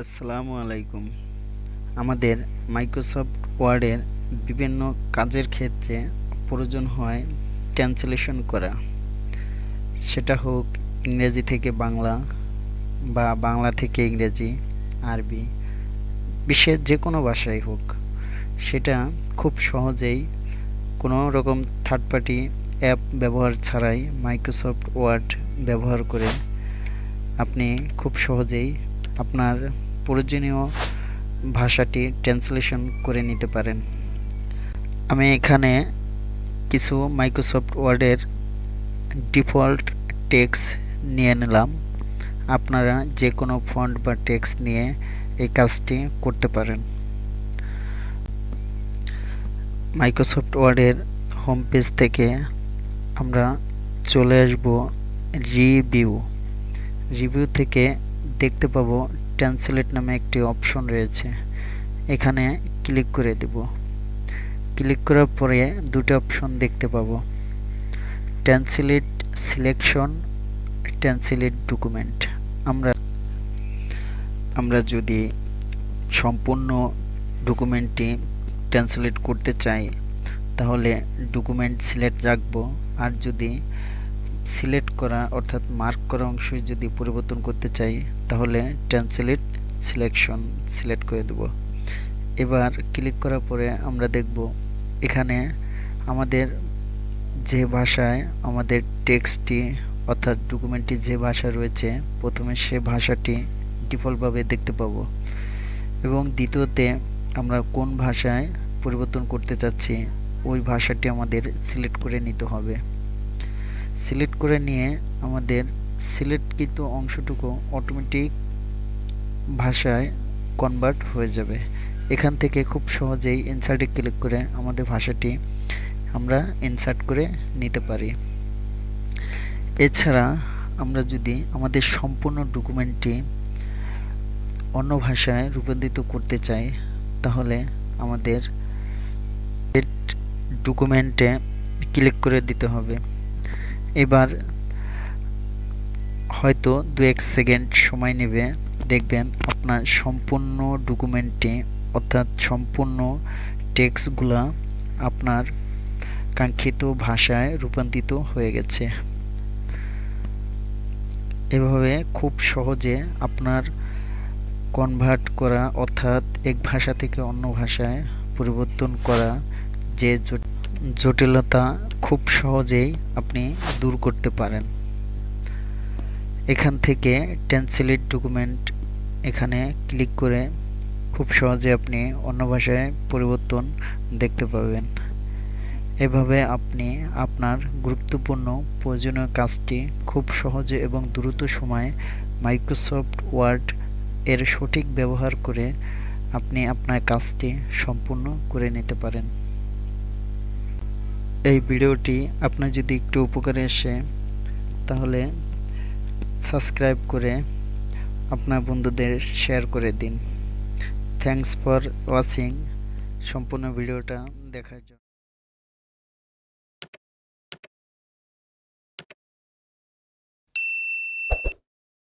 আসসালামু আলাইকুম। আমাদের মাইক্রোসফট ওয়ার্ডের বিভিন্ন কাজের ক্ষেত্রে প্রয়োজন হয় ট্রান্সলেশন করা। সেটা হোক ইংরেজি থেকে বাংলা বা বাংলা থেকে ইংরেজি, আরবি, বিশ্বের যে কোনো ভাষায় হোক। সেটা খুব সহজেই কোনো রকম থার্ড পার্টি অ্যাপ ব্যবহার ছাড়াই মাইক্রোসফট ওয়ার্ড ব্যবহার করে আপনি খুব সহজেই আপনার প্রয়োজনীয় ভাষাটি ট্রান্সলেশন করে নিতে পারেন। আমি এখানে কিছু মাইক্রোসফট ওয়ার্ডের ডিফল্ট টেক্সট নিয়ে নিলাম। আপনারা যে কোনো ফন্ট বা টেক্সট নিয়ে এই কাজটি করতে পারেন। মাইক্রোসফট ওয়ার্ডের হোম পেজ থেকে আমরা চলে আসব রিভিউ থেকে দেখতে পাবো ট্রান্সলেট নামে একটি অপশন রয়েছে। এখানে ক্লিক করে দেব। ক্লিক করার পরে দুটো অপশন দেখতে পাবো, ট্রান্সলেট সিলেকশন, ট্রান্সলেট ডকুমেন্ট। আমরা যদি সম্পূর্ণ ডকুমেন্টটি ট্রান্সলেট করতে চাই তাহলে ডকুমেন্ট সিলেক্ট রাখবো, আর যদি সিলেক্ট করা অর্থাৎ মার্ক করা অংশ যদি পরিবর্তন করতে চাই তাহলে ট্রান্সলেট সিলেকশন সিলেক্ট করে দেব। এবার ক্লিক করার পরে আমরা দেখব এখানে আমাদের যে ভাষায় আমাদের টেক্সটটি অর্থাৎ ডকুমেন্টটি যে ভাষা রয়েছে প্রথমে সে ভাষাটি ডিফল্টভাবে দেখতে পাবো, এবং দ্বিতীয়তে আমরা কোন ভাষায় পরিবর্তন করতে চাচ্ছি ওই ভাষাটি আমাদের সিলেক্ট করে নিতে হবে। সিলেক্ট করে নিয়ে আমাদের সিলেক্টকৃত অংশটুকু অটোমেটিক ভাষায় কনভার্ট হয়ে যাবে। এখান থেকে খুব সহজেই ইনসার্টে ক্লিক করে আমাদের ভাষাটি আমরা ইনসার্ট করে নিতে পারি। এছাড়া আমরা যদি আমাদের সম্পূর্ণ ডকুমেন্টটি অন্য ভাষায় রূপান্তরিত করতে চাই তাহলে আমাদের ডকুমেন্টে ক্লিক করে দিতে হবে। এবার হয়তো 2-1 সেকেন্ড সময় নেবে, দেখবেন আপনার সম্পূর্ণ ডকুমেন্টটি অর্থাৎ সম্পূর্ণ টেক্সটগুলা আপনার কাঙ্ক্ষিত ভাষায় রূপান্তরিত হয়ে গেছে। এভাবে খুব সহজে আপনার কনভার্ট করা অর্থাৎ এক ভাষা থেকে অন্য ভাষায় পরিবর্তন করা যে জটিলতা খুব সহজেই আপনি দূর করতে পারেন। এখান থেকে ট্রান্সলেট ডকুমেন্ট এখানে ক্লিক করে খুব সহজে আপনি অন্য ভাষায় পরিবর্তন দেখতে পাবেন। এভাবে আপনি আপনার গুরুত্বপূর্ণ প্রয়োজনীয় কাজটি খুব সহজে এবং দ্রুত সময়ে মাইক্রোসফট ওয়ার্ড এর সঠিক ব্যবহার করে আপনি আপনার কাজটি সম্পূর্ণ করে নিতে পারেন। এই ভিডিওটি আপনার যদি একটু উপকারে আসে তাহলে সাবস্ক্রাইব করে আপনার বন্ধুদের শেয়ার করে দিন। Thanks for watching. সম্পূর্ণ ভিডিওটা দেখার জন্য।